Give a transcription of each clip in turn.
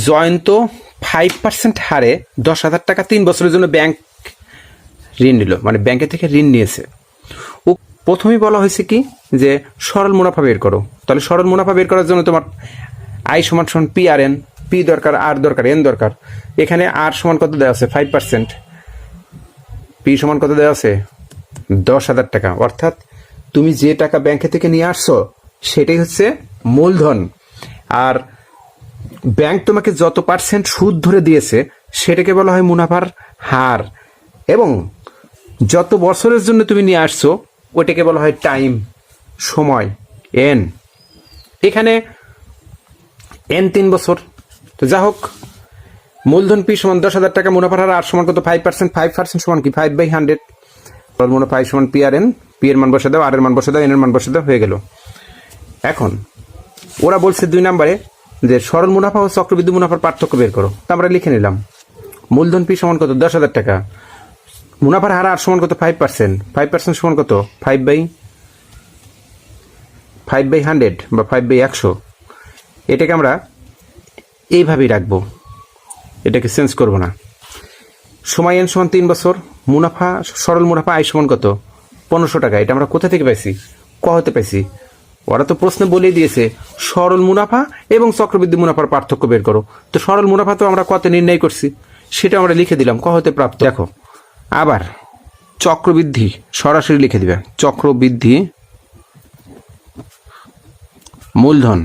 জয়ন্ত 5% হারে 10,000 টাকা 3 বছরের জন্য ব্যাংক ঋণ নিল, মানে ব্যাংকে থেকে ঋণ নিয়েছে। ও প্রথমেই বলা হয়েছে কি যে সরল মুনাফা বের করো। তাহলে সরল মুনাফা বের করার জন্য তোমার আই সমান সমান পি আর এন, পি দরকার, আর দরকার, এন দরকার। এখানে আর সমান কত দেওয়া আছে? 5%। পি সমান কত দেওয়া আছে? 10,000 টাকা। অর্থাৎ তুমি যে টাকা ব্যাংকে থেকে নিয়ে আসছো সেটাই হচ্ছে মূলধন, আর ব্যাংক তোমাকে যত পার্সেন্ট সুদ ধরে দিয়েছে সেটাকে বলা হয় মুনাফার হার, এবং যত বছরের জন্য তুমি নিয়ে আসছো ওটাকে বলা হয় টাইম, সময়, এন। এখানে এন 3 বছর। তো যা হোক, মূলধন পি সমান 10,000 টাকা, মুনাফার হার আর সমান কত? 5%। 5% সমান কি? 5/100। মুনাফা আই সমান পি আর এন, পি এর মান বসে দাও, আর এর মান বসে দাও, এন এর মান বসে দাও, হয়ে গেল। এখন ওরা বলছে 2 নম্বরে যে সরল মুনাফা ও চক্রবৃদ্ধি মুনাফার পার্থক্য বের করো। তা আমরা লিখে নিলাম মূলধন পি সমান কত? 10,000 টাকা, মুনাফার হার আর সমান কত? 5%। 5% সমান কত? 5/100 বা 5/100। এটাকে আমরা এইভাবেই রাখবো, এটাকে চেঞ্জ করব না। সময় এন সমান 3 বছর, মুনাফা, সরল মুনাফা আয় সমান কত? 1500 টাকা। এটা আমরা কোথা থেকে পাইছি? ক হতে পাইছি? ওরা তো প্রশ্নে বলেই দিয়েছে সরল মুনাফা এবং চক্রবৃদ্ধি মুনাফার পার্থক্য বের করো। তো সরল মুনাফা তো আমরা কত নির্ণয় করছি সেটা আমরা লিখে দিলাম, ক হতে প্রাপ্ত। দেখো আবার চক্রবৃদ্ধি সরাসরি লিখে দিবে, চক্রবৃদ্ধি মূলধন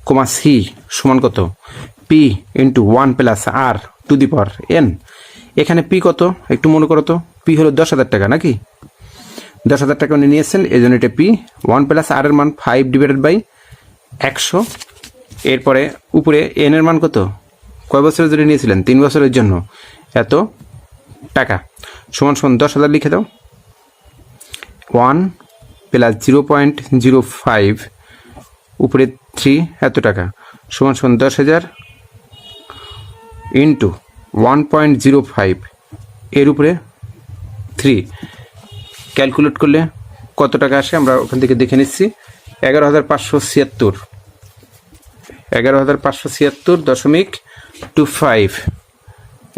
কমা সি সমান কত? P into 1 plus R to the power N. এখানে পি কত একটু মনে করো তো? পি হলো 10,000 টাকা, নাকি? 10,000 টাকা উনি নিয়েছেন, এই জন্য এটা পি। 1 প্লাস আর এর মান 5/100। এরপরে উপরে এন এর মান কত? কয় বছরের জন্য নিয়েছিলেন? 3 বছরের জন্য, এত টাকা। সমান সমান 10,000 লিখে দাও। 1 প্লাস 0.05 উপরে 3, এত টাকা, সমান সমান 10,000 ইন্টু 1.05 এর উপরে 3। ক্যালকুলেট করলে কত টাকা আসে আমরা ওখান থেকে দেখে নিচ্ছি। 11,576, 11,576.25,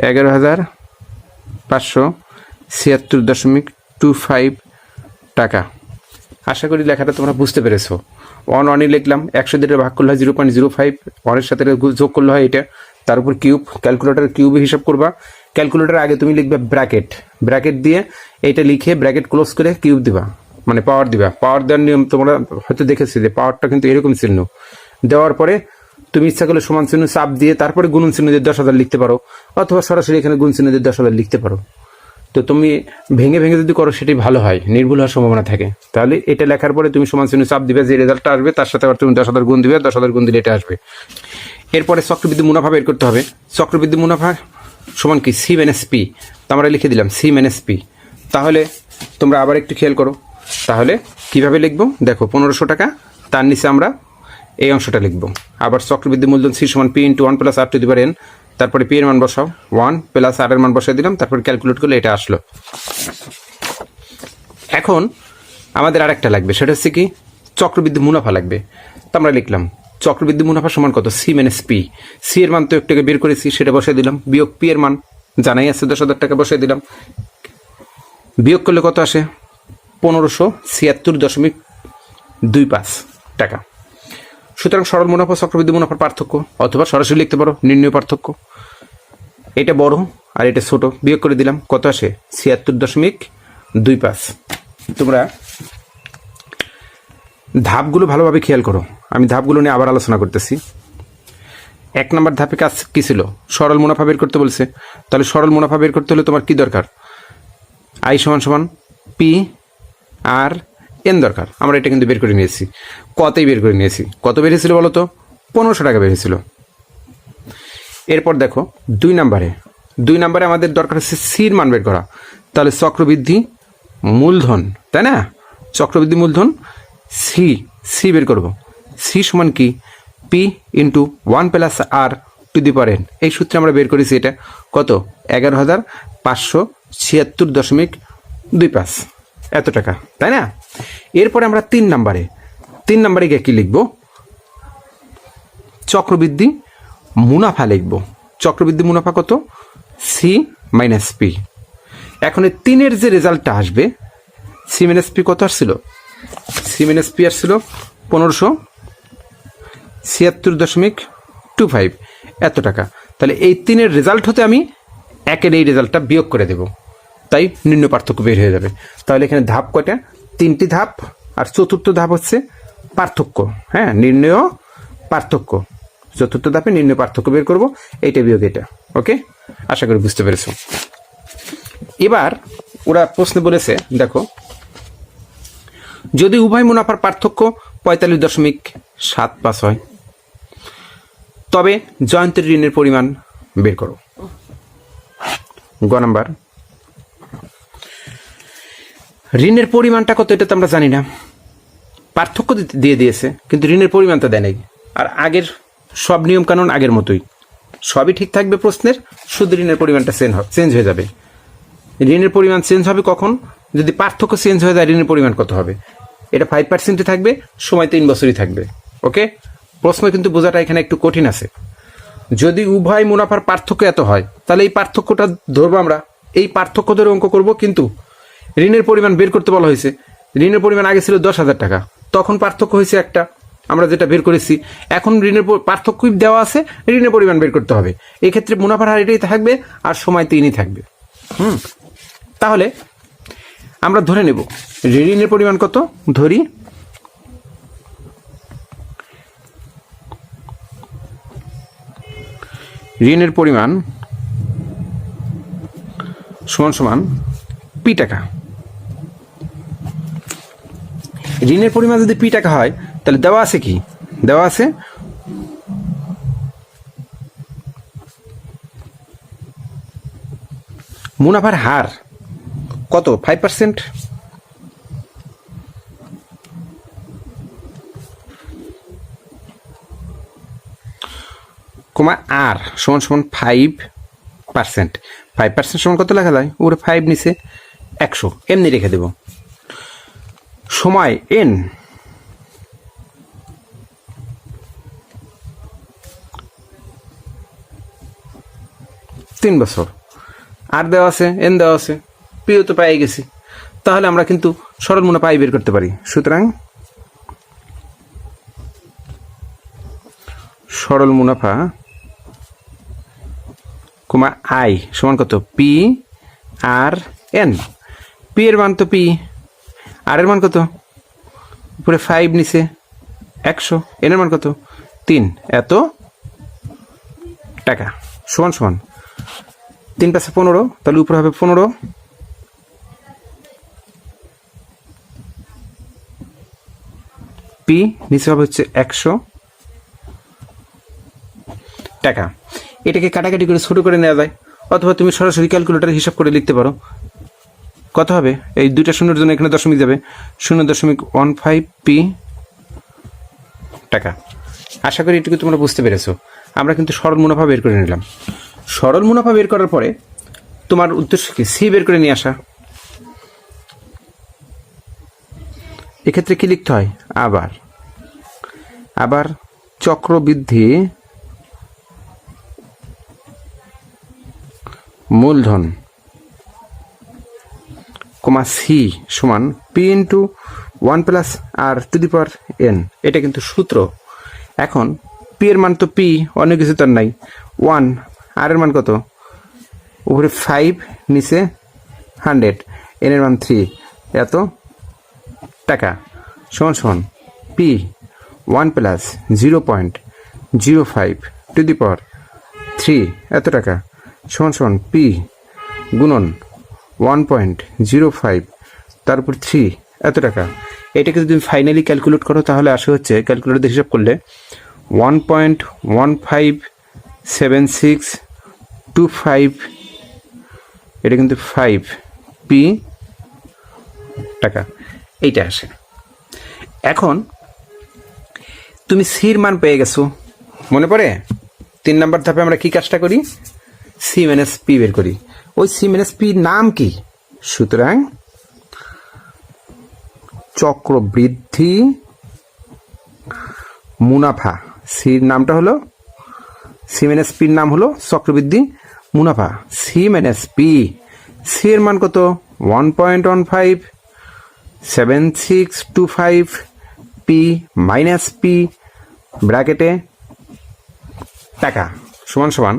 11,576.25 টাকা। আশা করি লেখাটা তোমরা বুঝতে পেরেছো। 1 লিখলাম, 100 দিয়ে ভাগ করলে হয় 0.05, 1-এর সাথে যোগ করলে হয় এটা, তার উপর কিউব। ক্যালকুলেটার কিউবে হিসাব করবা। ক্যালকুলেটার আগে তুমি লিখবে ব্র্যাকেট দিয়ে এইটা লিখে ব্র্যাকেট ক্লোজ করে কিউব দিবা, মানে পাওয়ার দিবা। পাওয়ার দেওয়ার নিয়ম তোমরা হয়তো দেখেছি যে পাওয়ারটা কিন্তু এরকম চিহ্ন দেওয়ার পরে তুমি ইচ্ছা করলে সমান চিহ্ন চাপ দিয়ে তারপরে গুণন চিহ্ন দিয়ে 10,000 লিখতে পারো, অথবা সরাসরি এখানে গুণ চিহ্ন দিয়ে 10,000 লিখতে পারো। তো তুমি ভেঙে যদি করো সেটাই ভালো হয়, নির্ভুল হওয়ার সম্ভাবনা থাকে। তাহলে এটা লেখার পরে তুমি সমান চিহ্ন চাপ দিবে, যে রেজাল্টটা আসবে তার সাথে আবার তুমি 10,000 গুণ দিবে, 10,000 গুণ দিলে এটা আসবে। এরপরে চক্রবৃদ্ধি মুনাফা বের করতে হবে। চক্রবৃদ্ধি মুনাফা সমান কি? C minus P. তো আমরা লিখে দিলাম সি মাইনাস পি। তাহলে তোমরা আবার একটু খেয়াল করো, তাহলে কিভাবে লিখবো দেখো। 1500 টাকা, তার নিচে আমরা এই অংশটা লিখবো। আবার চক্রবৃদ্ধি মূলধন সি সমান P into 1 plus R to the power N. তারপরে পি এর মান বসাও, 1 প্লাস আর এর মান বসাই দিলাম, তারপরে ক্যালকুলেট করলে এটা আসলো। এখন আমাদের আরেকটা লাগবে, সেটা হচ্ছে কি? চক্রবৃদ্ধি মুনাফা লাগবে। তো আমরা লিখলাম চক্রবৃদ্ধি মুনাফা সমান কত? C minus P. সি এর মান তো একটু বের করেছি, সেটা বসাই দিলাম, বিয়োগ পি এর মান জানাই আছে 10,000 টাকা, বসাই দিলাম। বিয়োগ করলে কত আসে? 1576.25 টাকা। সুতরাং সরল মুনাফা চক্রবৃদ্ধি মুনাফার পার্থক্য, অথবা সরাসরি লিখতে পারো নির্ণয় পার্থক্য। এটা বড় আর এটা ছোট, বিয়োগ করে দিলাম, কত আসে? 76.25। তোমরা ধাপগুলো ভালোভাবে খেয়াল করো, আমি ধাপগুলো নিয়ে আবার আলোচনা করতেছি। 1 নম্বর ধাপে কাজ কি ছিল? সরল মুনাফা বের করতে বলছে। তাহলে সরল মুনাফা বের করতে হলে তোমার কি দরকার? আই সমান সমান পি আর এন দরকার। আমরা এটা কিন্তু বের করে নিয়েছি, কতই বের করে নিয়েছি। কত বেরিয়েছিল বলো তো? 1500 টাকা বেরিয়েছিল। এরপর দেখো 2 নম্বরে আমাদের দরকার হচ্ছে সির মান বের করা। তাহলে চক্রবৃদ্ধি মূলধন, তাই না? চক্রবৃদ্ধি মূলধন সি বের করব। সি সমান কি? P into 1 plus R to the power N. এই সূত্রে আমরা বের করেছি এটা কত? 11,576.25, এত টাকা, তাই না? এরপরে আমরা 3 নম্বরে গিয়ে কি লিখবো? চক্রবৃদ্ধি মুনাফা লিখব। চক্রবৃদ্ধি মুনাফা কত? C minus P. এখন এই 3-এর যে রেজাল্টটা আসবে, সি মাইনাস পি কত আসছিল? সি মাইনাস পি আসছিল 1576.25 এত টাকা। তাহলে এই 3-এর রেজাল্ট হতে আমি 1-এর এই রেজাল্টটা বিয়োগ করে দেব, তাই নির্ণয় পার্থক্য বের হয়ে যাবে। তাহলে এখানে ধাপ কয়টা? 3টি ধাপ। আর চতুর্থ ধাপ হচ্ছে পার্থক্য। হ্যাঁ, নির্ণয় পার্থক্য। চতুর্থ ধাপে নির্ণয় পার্থক্য বের করব, এইটা বিয়োগ এটা। ওকে, আশা করি বুঝতে পেরেছো। এবার ওরা প্রশ্নে বলেছে, দেখো, যদি উভয় মুনাফার পার্থক্য 45.75 হয় তবে জয়ন্তের ঋণের পরিমাণ বের করো। গ নাম্বার, ঋণের পরিমাণটা কত এটা তো আমরা জানি না, পার্থক্য দিয়ে দিয়েছে কিন্তু ঋণের পরিমাণটা দেয় নাই। আর আগের সব নিয়ম কানুন আগের মতোই, সবই ঠিক থাকবে প্রশ্নের, শুধু ঋণের পরিমাণটা চেঞ্জ হয়ে যাবে। ঋণের পরিমাণ চেঞ্জ হবে কখন? যদি পার্থক্য চেঞ্জ হয়ে যায়, ঋণের পরিমাণ কত হবে? এটা 5% থাকবে, সময় 3 বছরই থাকবে। ওকে, প্রশ্ন কিন্তু বোঝাটা এখানে একটু কঠিন আছে। যদি উভয় মুনাফার পার্থক্য এত হয় তাহলে এই পার্থক্যটা ধরবো আমরা, এই পার্থক্য ধরে অঙ্ক করব। কিন্তু ঋণের পরিমাণ বের করতে বলা হয়েছে। ঋণের পরিমাণ আগে ছিল 10,000 টাকা, তখন পার্থক্য হয়েছে একটা, আমরা যেটা বের করেছি। এখন ঋণের পার্থক্য দেওয়া আছে, ঋণের পরিমাণ বের করতে হবে। এই ক্ষেত্রে মুনাফার হার এটাই থাকবে আর সময় 3ই থাকবে। তাহলে আমরা ধরে নেব ঋণের পরিমাণ কত। ধরি ঋণের পরিমাণ সমান সমান পি টাকা। ঋণের পরিমাণ যদি পি টাকা হয় তাহলে দেওয়া আছে কি? দেওয়া আছে মুনাফার হার কত? 5%। কমা আর সমান সমান 5%। 5% সমান কত লেখা যায়? ওরে 5 নিচে 100, এমনি রেখে দেব। সময় এন, তিন বছর। আর দেওয়া আছে, এন দেওয়া আছে, পিও তো পেয়ে গেছি। তাহলে আমরা কিন্তু সরল মুনাফা আই বের করতে পারি। সুতরাং সরল মুনাফা কমা আই সমান কত? P R N. পি এর মান তো পি, আর এর মান কত? উপরে 5 নিচে 100, এন এর মান কত? 3, এত টাকা। সমান সমান 3 পাশে 15, তাহলে উপরে হবে 15, পি নিচে হবে হচ্ছে 100 টাকা। এটাকে কাটাকাটি করে ছোট করে নেওয়া যায়, অথবা তুমি সরাসরি ক্যালকুলেটরে হিসাব করে লিখতে পারো। কত হবে? এই দুইটা শূন্যের জন্য এখানে দশমিক যাবে, 0.15 পি টাকা। আশা করি এটুকু তোমরা বুঝতে পেরেছো। আমরা কিন্তু সরল মুনাফা বের করে নিলাম। সরল মুনাফা বের করার পরে তোমার উদ্দেশ্য কি? সি বের করে নিয়ে আসা। এক্ষেত্রে কি লিখতে হয়? আবার চক্রবৃদ্ধি মূলধন কমা সি সমান P into 1 plus R to the power N. এটা কিন্তু সূত্র। এখন পি এর মান তো পি, অন্য কিছু তার নাই, 1। আর এর মান কত? উপরে 5 নিচে 100, এন এর মান 3, এত টাকা। সমান সমান পি 1 প্লাস 0.05 টু দি পাওয়ার 3 এত টাকা। সমান সমান পি গুণন 1.05 তারপর 3 এত টাকা। এটাকে যদি ফাইনালি ক্যালকুলেট করো তাহলে আসে হচ্ছে, ক্যালকুলেটর দিয়ে হিসাব করলে 1.157625, এটা কিন্তু 5 পি টাকা, এইটা আসে। এখন তুমি সির মান পেয়ে গেছো, মনে পড়ে? 3 নম্বর ধাপে আমরা কি কাজটা করি? সি মাইনাস পি বের করি। ওই সি মাইনাস পি নাম কি? সুতরাং চক্রবৃদ্ধি মুনাফা সির নামটা হলো সি মাইনাস পির নাম হলো চক্রবৃদ্ধি মুনাফা। সি মাইনাস পি, সি এর মান কত 1.157625, পি মাইনাস পি ব্র্যাকেটে টাকা সমান সমান,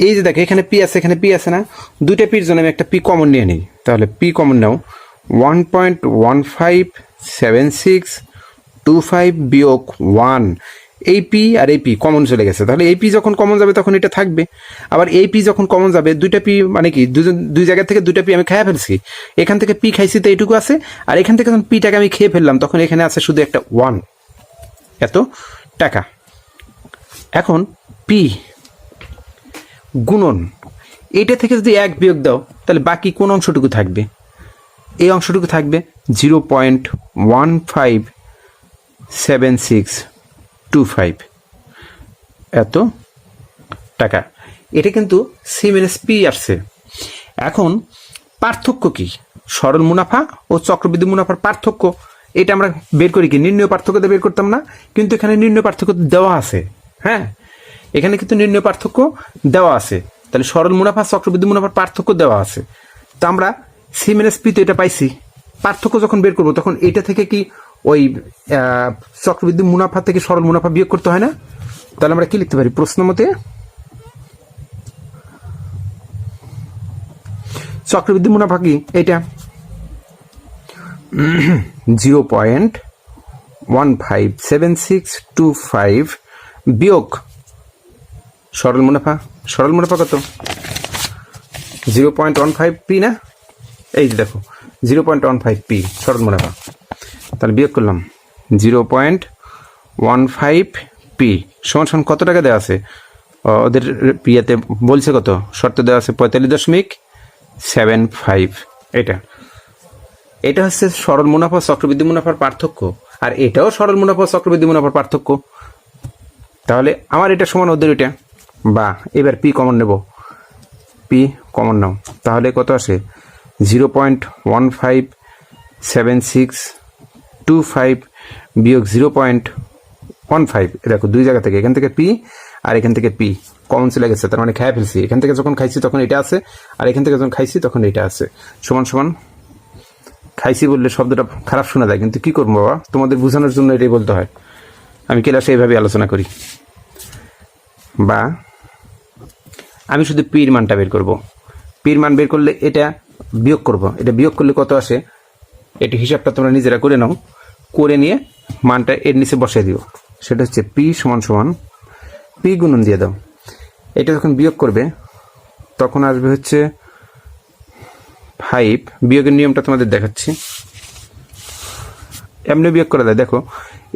এই যে দেখো এখানে পি আছে এখানে পি আছে না, দুইটা পির জন্য আমি একটা পি কমন নিয়ে নিই। তাহলে পি কমন নাও, 1.157625 বিয়োগ 1, এই পি আর এই পি কমন চলে গেছে। তাহলে এই পি যখন কমন যাবে তখন এটা থাকবে, আবার এই পি যখন কমন যাবে দুইটা পি মানে কি দুই জায়গা থেকে দুইটা পি আমি খেয়ে ফেলছি, এখান থেকে পি খাইছি তো এইটুকু আছে, আর এখান থেকে যখন পিটাকে আমি খেয়ে ফেললাম তখন এখানে আছে শুধু একটা 1, এত টাকা। এখন পি গুণন, এটা থেকে যদি 1 বিয়োগ দাও তাহলে বাকি কোন অংশটুকু থাকবে? এই অংশটুকু থাকবে 0.157625, এত টাকা। এটা কিন্তু সি মাইনাস পি আসছে। এখন পার্থক্য কি? সরল মুনাফা ও চক্রবৃদ্ধি মুনাফার পার্থক্য এটা আমরা বের করি কি? নির্ণয় পার্থক্যতে বের করতাম না, কিন্তু এখানে নির্ণয় পার্থক্য দেওয়া আছে। হ্যাঁ, এখানে কিন্তু নির্ণয় পার্থক্য দেওয়া আছে। তাহলে সরল মুনাফা চক্রবৃদ্ধি মুনাফার পার্থক্য দেওয়া আছে, তো আমরা সি মাইনাস পি তো এটা পাইছি। পার্থক্য যখন বের করবো তখন এটা থেকে কি ওই চক্রবৃদ্ধি মুনাফা থেকে সরল মুনাফা বিয়োগ করতে হয় না? তাহলে আমরা কি লিখতে পারি প্রশ্ন মতে? চক্রবৃদ্ধি মুনাফা কি? এটা 0.157625 বিয়োগ সরল মুনাফা। সরল মুনাফা কত? 0.15 পি না? এই যে দেখো 0.15 পি সরল মুনাফা। তাহলে বিয়োগ করলাম 0.15 পি সমান সমান কত টাকা দেওয়া আছে? ওদের পিয়াতে বলছে কত, শর্ত দেওয়া আছে 45.75। এটা হচ্ছে সরল মুনাফা চক্রবৃদ্ধি মুনাফার পার্থক্য, আর এটাও সরল মুনাফা চক্রবৃদ্ধি মুনাফার পার্থক্য। তাহলে আমার এটা সমান ওদের এটা, বা এবার পি কমন নেব, পি কমন নাও, তাহলে কত আসে? 0.157625 বিয়োগ 0.15। দেখো দুই জায়গা থেকে, এখান থেকে পি আর এখান থেকে পি কমন চলে গেছে, তার মানে খেয়ে ফেলছি। এখান থেকে যখন খাইছি তখন এটা আছে, আর এখান থেকে যখন খাইছি তখন এটা আছে। সমান সমান, খাইছি বললে শব্দটা খারাপ শোনা যায়, কিন্তু কি করবো বাবা, তোমাদের বোঝানোর জন্য এটাই বলতে হয়। আমি ক্লাসে এইভাবে আলোচনা করি। বা আমি শুধু পির মানটা বের করব। পির মান বের করলে এটা বিয়োগ করব, এটা বিয়োগ করলে কত আসে এটি হিসাবটা তোমরা নিজেরা করে নাও, করে নিয়ে মানটা এর নিচে বসিয়ে দিও। সেটা হচ্ছে পি সমান সমান পি গুণন দিয়ে দাও। এটা যখন বিয়োগ করবে তখন আসবে হচ্ছে 5। বিয়োগের নিয়মটা তোমাদের দেখাচ্ছি, এমনি বিয়োগ করা যায়। দেখো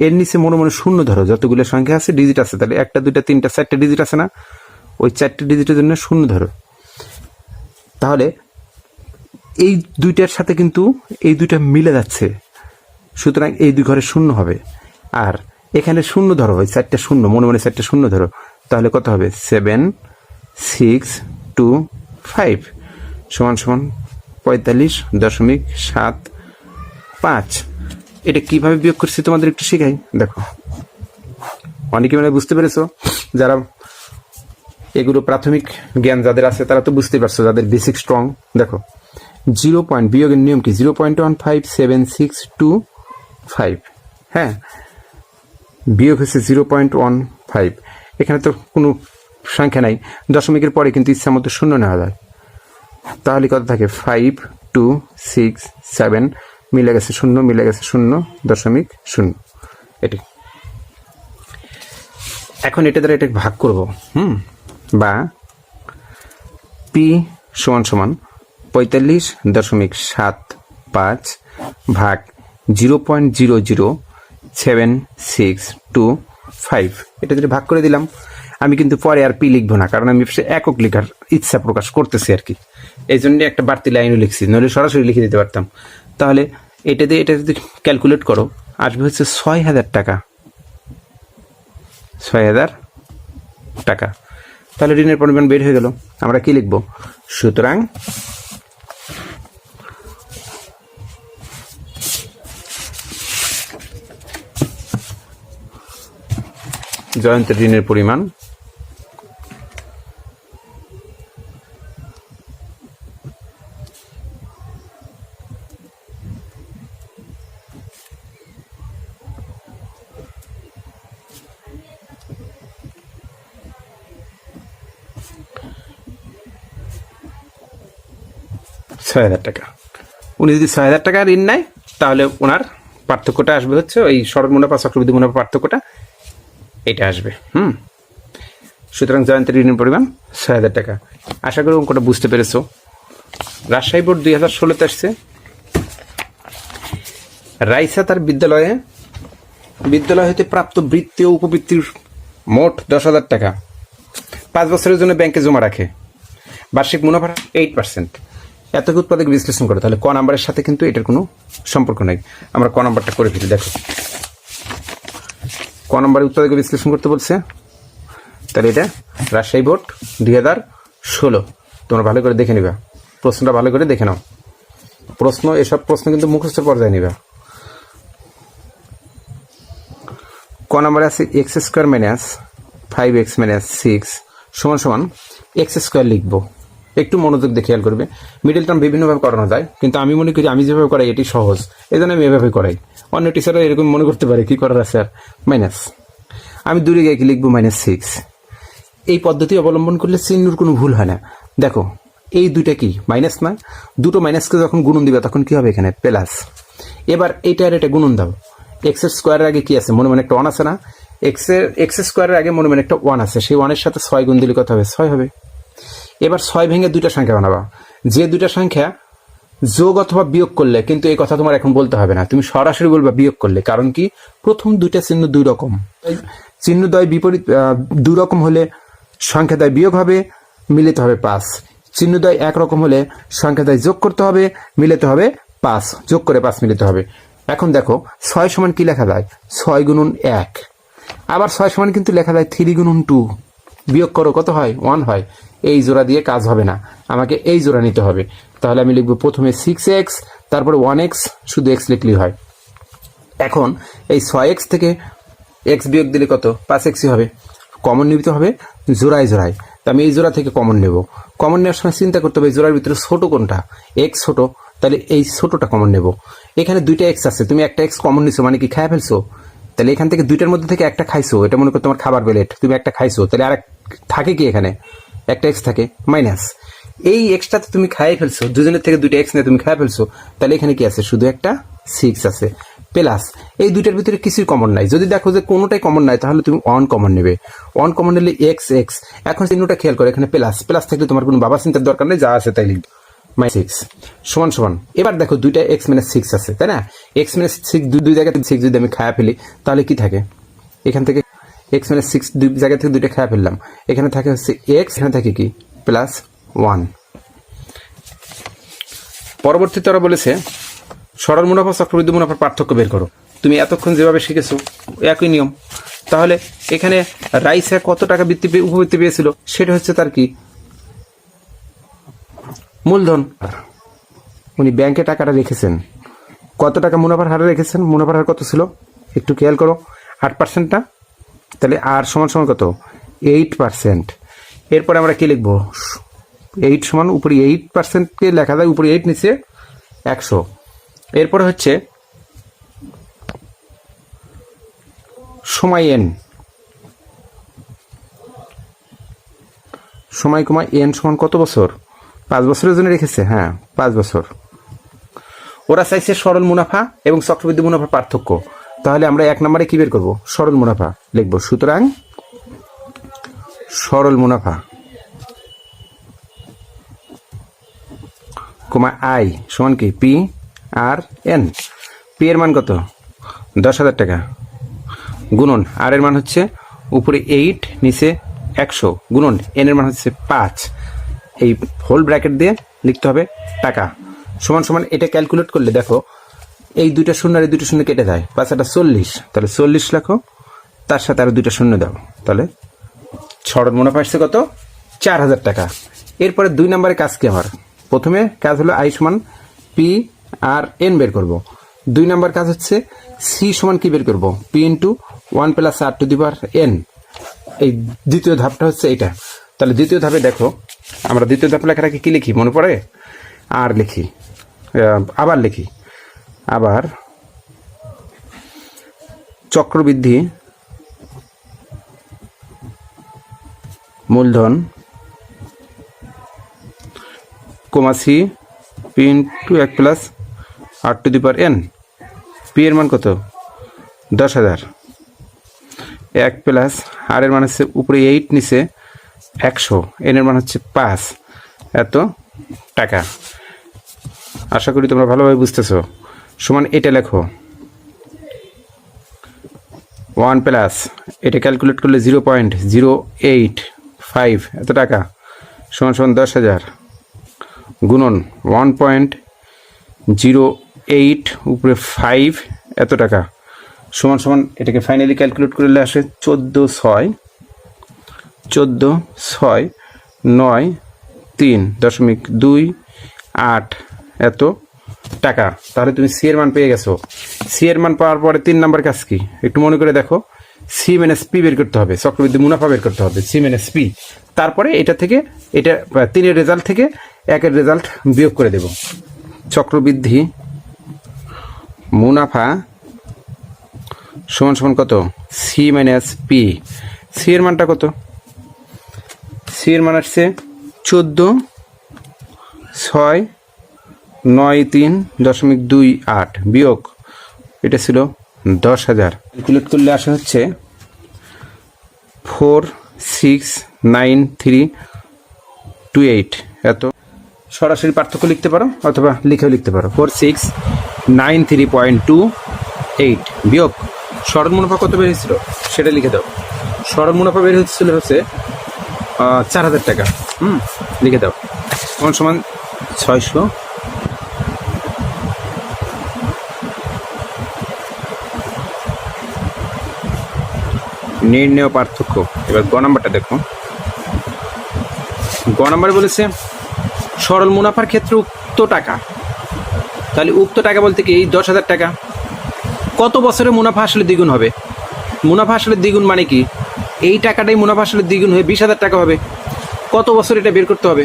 এর নিচে মনে মনে শূন্য ধরো, যতগুলো সংখ্যা আছে ডিজিট আছে, তাহলে 1 2 3 4 ডিজিট আছে না, ওই 4 ডিজিটের জন্য শূন্য ধরো। তাহলে এই দুইটার সাথে কিন্তু এই দুইটা মিলে যাচ্ছে, সুতরাং এই দুই ঘরে শূন্য হবে। আর এখানে শূন্য ধরো, ওই 4টা শূন্য, মনে মনে 4টা শূন্য ধরো, তাহলে কত হবে? 7 6 2 5 সমান সমান 45.75। এটা কিভাবে বিয়োগ করছি তোমাদের একটু শেখাই। দেখো অনেকে মানে বুঝতে পেরেছো, যারা এগুলো প্রাথমিক জ্ঞান যাদের আছে তারা তো বুঝতে পারছো, যাদের বেসিক স্ট্রং। দেখো 0 পয়েন্ট, বিয়োগের নিয়ম কি? 0.15762 হ্যাঁ, বিয়োগ হচ্ছে 0.15। এখানে তো কোনো সংখ্যা নাই, দশমিকের পরে কিন্তু ইচ্ছা মতো শূন্য নেওয়া যায়। তাহলে কত থাকে? 5 2 6 7 মিলে গেছে শূন্য, মিলে গেছে 0.0। এটি এখন এটা দ্বারা এটা ভাগ করব, বা পি সমান সমান 45.75 ভাগ 0.00765। এটা যদি ভাগ করে দিলাম, আমি কিন্তু পরে আর পি লিখবো না, কারণ আমি একক লেখার ইচ্ছা প্রকাশ করতেছি আর কি, এই জন্য একটা বাড়তি লাইনও লিখছি, নইলে সরাসরি লিখে দিতে পারতাম। তাহলে এটা দিয়ে এটা যদি ক্যালকুলেট করো আসবে হচ্ছে 6,000 টাকা। 6,000 টাকা। তাহলে ঋণের পরিমাণ বের হয়ে গেল। আমরা কি লিখব? সুতরাং জয়ন্তের ঋণের পরিমাণ ৳৬,০০০। উনি যদি ৳৬,০০০ ঋণ নেয় তাহলে ওনার পার্থক্যটা আসবে হচ্ছে ওই সরল মুনাফা চক্রবৃদ্ধি মুনাফা পার্থক্যটা এটা আসবে। সুতরাং জয়ন্তের ঋণের পরিমাণ ৳৬,০০০। আশা করি অঙ্কটা বুঝতে পেরেছো। রাজশাহী বোর্ড 2016-তে আসছে। রাইসা তার বিদ্যালয় হতে প্রাপ্ত বৃত্তি ও উপবৃত্তির মোট ৳10,000 5 বছরের জন্য ব্যাংকে জমা রাখে। বার্ষিক মুনাফা 8%। এতকে উৎপাদক বিশ্লেষণ করে, তাহলে ক নাম্বারের সাথে কিন্তু এটার কোনো সম্পর্ক নাই। আমরা ক নাম্বারটা করে ফেলি। দেখো ক নাম্বারে উৎপাদক বিশ্লেষণ করতে বলছে, তাহলে এটা রাজশাহী বোর্ড 2016। তোমরা ভালো করে দেখে নিবা, প্রশ্নটা ভালো করে দেখে নাও। এসব প্রশ্ন কিন্তু মুখস্থ পর্যায়ে নিবা। ক নাম্বারে আছে x² - 5x - 6 = x² লিখবো। একটু মনোযোগ দিয়ে খেয়াল করবে। মিডল টার্ম বিভিন্নভাবে করানো যায়, কিন্তু আমি মনে করি আমি যেভাবে করাই এটি সহজ, এই জন্য আমি এভাবে করাই। অন্য টিচাররা এরকম মনে করতে পারে কি করার আছে আর মাইনাস। আমি দূরে গিয়ে কি লিখবো -6। এই পদ্ধতি অবলম্বন করলে চিহ্নর কোনো ভুল হয় না। দেখো এই দুইটা কি মাইনাস না, দুটো মাইনাসকে যখন গুণন দিবে তখন কি হবে এখানে প্লাস। এবার এইটা আর এটা গুণন দাও। x² আগে কি আছে মনে মনে একটা 1 আছে না, x² আগে মনে মনে একটা 1 আছে, সেই 1 এর সাথে 6 গুণ দিলে কত হবে 6 হবে। এবার 6 ভেঙে দুইটা সংখ্যা বানাবা, যে দুইটা সংখ্যা যোগ অথবা বিয়োগ করলে, কিন্তু এই কথা তোমার এখন বলতে হবে না, তুমি সরাসরি বলবা বিয়োগ করলে। কারণ কি প্রথম দুইটা চিহ্ন দুই রকম, চিহ্নদ্বয় বিপরীত দুই রকম হলে সংখ্যাদ্বয় বিয়োগ হবে, মিলিত হবে 5। চিহ্নদ্বয় একরকম হলে সংখ্যাদ্বয় যোগ করতে হবে, মিলিত হবে 5, যোগ করে 5 মিলিত হবে। এখন দেখো 6 সমান কি লেখা যায় 6 গুণন 1, আবার 6 সমান কিন্তু লেখা যায় 3 গুণন 2। বিয়োগ করো কত হয় 1 হয়। এই জোড়া দিয়ে কাজ হবে না, আমাকে এই জোড়া নিতে হবে। তাহলে আমি লিখবো প্রথমে 6x, তারপরে 1x, শুধু x লিখলেই হয়। এখন এই 6x থেকে x বিয়োগ দিলে কত 5xই হবে। কমন নিতে হবে জোড়ায় জোড়ায়, তো আমি এই জোড়া থেকে কমন নেব। কমন নেওয়ার সময় চিন্তা করতে হবে জোড়ার ভিতরে ছোট কোনটা, x ছোট, তাহলে এই ছোটটা কমন নেব। এখানে দুইটা x আছে, তুমি একটা x কমন নিছো মানে কি খায় ফেলছো, তাহলে এখান থেকে দুইটার মধ্যে থেকে একটা খাইছো, এটা মনে করো তোমার খাবার প্লেট, তুমি একটা খাইছো, তাহলে আর থাকে কি এখানে একটা x থাকে মাইনাস। এই এক্সটাতে তুমি খাইয়ে ফেলছো, দুজনের থেকে দুইটা x নিয়ে তুমি খাইয়ে ফেলছো, তাহলে এখানে কি আছে শুধু একটা 6 আছে প্লাস। এই দুইটার ভিতরে কিছুই কমন নাই, যদি দেখো যে কোনোটাই কমন নাই তাহলে তুমি 1 কমন নেবে। 1 কমন নিলে x। এখন চিহ্নটা খেয়াল করে এখানে প্লাস থাকলে তোমার কোনো বাবা চিন্তার দরকার নেই, যা আছে তাই লিখবে -6 সমান। এবার দেখো দুইটা x - 6 আছে, তাই না? x - 6 দুই জায়গা থেকে 6 যদি আমি খাইয়ে ফেলি তাহলে কি থাকে এখান থেকে x - 6 দুই জায়গা থেকে দুইটা খাইয়ে ফেললাম, এখানে থাকে হচ্ছে x, এখানে থাকে কি +1। পরবর্তীতে ওরা বলেছে সরল মুনাফা চক্রবৃদ্ধি মুনাফার পার্থক্য বের করো। তুমি এতক্ষণ যেভাবে শিখেছো একই নিয়ম। তাহলে এখানে রাইসা কত টাকা উপবৃত্তি পেয়েছিল, সেটা হচ্ছে তার কি মূলধন। উনি ব্যাংকে টাকাটা রেখেছেন, কত টাকা মুনাফার হারে রেখেছেন, মুনাফার হার কত ছিল একটু খেয়াল করো 8%টা, তাহলে আর সমান কত 8%। এরপরে আমরা কি লিখবো 8 সমান উপরে 8%কে লেখা যায় উপরে 8 নিচে 100। এরপরে হচ্ছে সময় n, সময় কমা n সমান কত বছর 5 বছরের জন্য রেখেছে। হ্যাঁ 5 বছর। ওরা চাইছে সরল মুনাফা এবং চক্রবৃদ্ধি মুনাফার পার্থক্য। তাহলে আমরা 1 নম্বরে কি বের করবো সরল মুনাফা লিখবো। সুতরাং সরল মুনাফা কমা i সমান কি p/n। p এর মান কত 10,000 টাকা গুণন r এর মান হচ্ছে উপরে 8 নিচে 100 গুণন n এর মান হচ্ছে 5, এই হোল ব্র্যাকেট দিয়ে লিখতে হবে টাকা সমান। এটা ক্যালকুলেট করলে দেখো এই দুইটা শূন্য আর এই দুইটা শূন্য কেটে যায়, 5 এটা 40, তাহলে 40 লেখো, তার সাথে আরো দুইটা শূন্য দাও, তাহলে সরল মুনাফা আসছে কত 4,000 টাকা। এরপরে 2 নম্বরে কাজ কি আমার, প্রথমে কাজ হলো i সমান p/n বের করব। 2 নম্বর কাজ হচ্ছে c সমান কি বের করব p × 1 + r⁴ n। এই দ্বিতীয় ধাপটা হচ্ছে এটা। তাহলে দ্বিতীয় ধাপে দেখো, আমরা দ্বিতীয় ধাপ লেখার আগে কী লিখি মনে পড়ে? আর লিখি, আবার লিখি, আবার চক্রবৃদ্ধি মূলধন কমাসি P into 1 plus R to the power n. P এর মান কত? 10,000। 1 প্লাস আর এর মান হচ্ছে উপরে 8, নিচে 100, এন এর মান হচ্ছে 5, এত টাকা। আশা করি তোমরা ভালোভাবে বুঝতেছ। সমান এটা লেখো 1 প্লাস এটা ক্যালকুলেট করলে 0.085 এত টাকা সমান সমান 10,000 গুণন 1.08 উপরে 5 এত টাকা সমান সমান এটাকে ফাইনালি ক্যালকুলেট করলে আসে 14,6,9,3.28 এত টাকা। তাহলে তুমি সি এর মান পেয়ে গেছো। সি এর মান পাওয়ার পরে 3 নাম্বার কাজ কি একটু মনে করে দেখো। সি মাইনাস পি বের করতে হবে, চক্রবৃদ্ধি মুনাফা বের করতে হবে, সি মাইনাস পি। তারপরে এটা থেকে এটা 3-এর রেজাল্ট থেকে 1-এর রেজাল্ট বিয়োগ করে দেব। চক্রবৃদ্ধি মুনাফা সমান সমান কত? C minus P. সি এর মানটা কত? সি এর মান আসছে 14,6,9,3.28 বিয়োগ এটা ছিল 10,000। ক্যালকুলেট করলে আসা হচ্ছে 4,6,9,328 এত। সরাসরি পার্থক্য লিখতে পারো অথবা লিখেও লিখতে পারো। 4,6,93.28 বিয়োগ সরল মুনাফা কত বের হয়েছিল সেটা লিখে দাও। সরল মুনাফা বের হচ্ছিল হচ্ছে 4,000 টাকা। লিখে দাও। সমান সমান 600 নির্ণেয় পার্থক্য। এবার গ নাম্বারটা দেখো। গ নাম্বার বলেছে সরল মুনাফার ক্ষেত্রে উক্ত টাকা। তাহলে উক্ত টাকা বলতে কি এই 10,000 টাকা। কত বছরে মুনাফা আসলে দ্বিগুণ হবে? মুনাফা আসলে দ্বিগুণ মানে কি এই টাকাটাই মুনাফা আসলে দ্বিগুণ হয়ে 20,000 টাকা হবে। কত বছর এটা বের করতে হবে।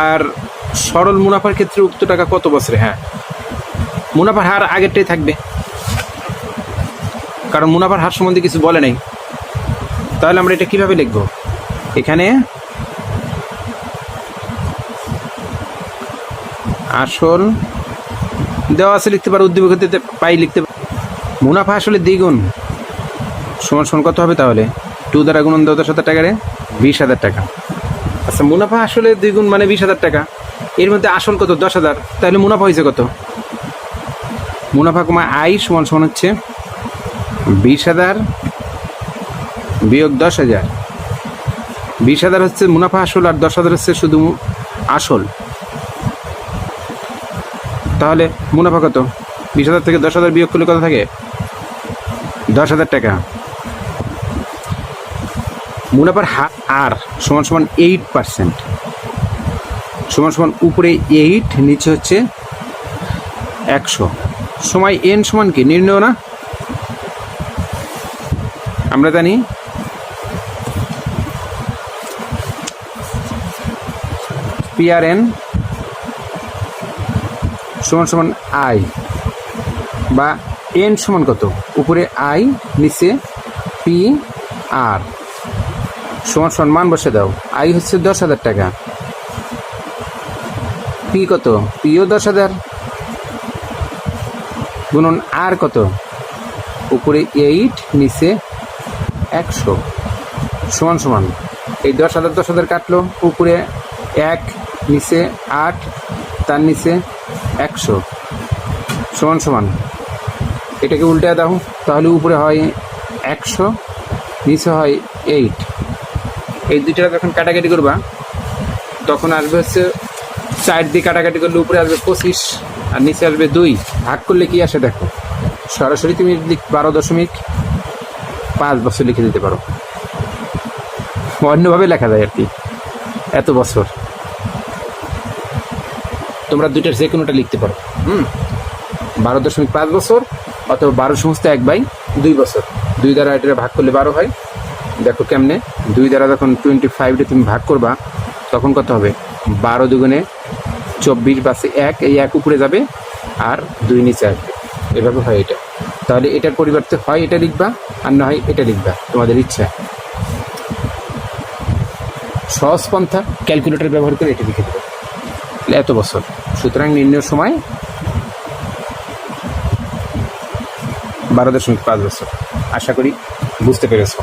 আর সরল মুনাফার ক্ষেত্রে উক্ত টাকা কত বছরে? হ্যাঁ, মুনাফার হার আগেরটাই থাকবে, কারণ মুনাফার হার সম্বন্ধে কিছু বলে নাই। তাহলে আমরা এটা কিভাবে লিখব? এখানে আসল দেওয়া আছে লিখতে পারো, উদ্দীপক দিতে পাই লিখতে পারো। মুনাফা আসলে দ্বিগুণ সমান সমান কত হবে? তাহলে 2 দ্বারা গুণন 10,000 টাকারে 20,000 টাকা। আচ্ছা, মুনাফা আসলে দ্বিগুণ মানে 20,000 টাকা। এর মধ্যে আসল কত? 10,000। তাহলে মুনাফা হয়েছে কত? মুনাফা কমা আই সমান সমান হচ্ছে 20,000 বিয়োগ 10,000। 20,000 হচ্ছে মুনাফা আসল আর 10,000 হচ্ছে শুধু আসল। তাহলে মুনাফা কত? 20,000 থেকে 10,000 বিয়োগ করলে কত থাকে? 10,000 টাকা। মুনাফার আর সমান সমান 8% সমান সমান উপরে 8 নিচে হচ্ছে 100। সময় এন সমান কি নির্ণয় না? আমরা জানি PRN সমান সমান আই, বা এন সমান কত? উপরে আই নিচে পি আর সমান সমান মান বসে দাও। আই হচ্ছে 10,000 টাকা, পি কত? পিও 10,000 গুণন আর কত? উপরে 8 নিচে 100 সমান সমান এই 10,000 10,000 কাটলো, উপরে 1 নিচে 8 তার নিচে 100 সমান সমান এটাকে উল্টে দাও। তাহলে উপরে হয় 100 নিচে হয় 8। এই দুইটা যখন কাটাকাটি করবা তখন আসবে হচ্ছে 4 দিয়ে কাটাকাটি করলে উপরে আসবে 25 আর নিচে আসবে 2। ভাগ করলে কি আসে দেখো। সরাসরি তুমি 12.5 বছর লিখে দিতে পারো, অন্যভাবে লেখা যায় আর কি। এত বছর তোমরা দুইটার যে কোনোটা লিখতে পারো। 12.5 বছর অথবা 12 সমস্ত 1/2 বছর। 2 দ্বারা এটা ভাগ করলে 12 হয়, দেখো কেমনে, 2 দ্বারা যখন 25 তুমি ভাগ করবা তখন কত হবে, 12 দুগুণে 24 বাসে 1, এই 1 উপরে যাবে আর 2 নিচে আসবে, এভাবে হয় এটা। তাহলে এটার পরিবর্তে হয় এটা লিখবা আর না হয় এটা লিখবা, তোমাদের ইচ্ছা। সহজ পন্থা ক্যালকুলেটর ব্যবহার করে এটা লিখে দেবে, এত বছর। সুতরাং নির্ণয়ের সময় 12.5 বছর। আশা করি বুঝতে পেরেছ।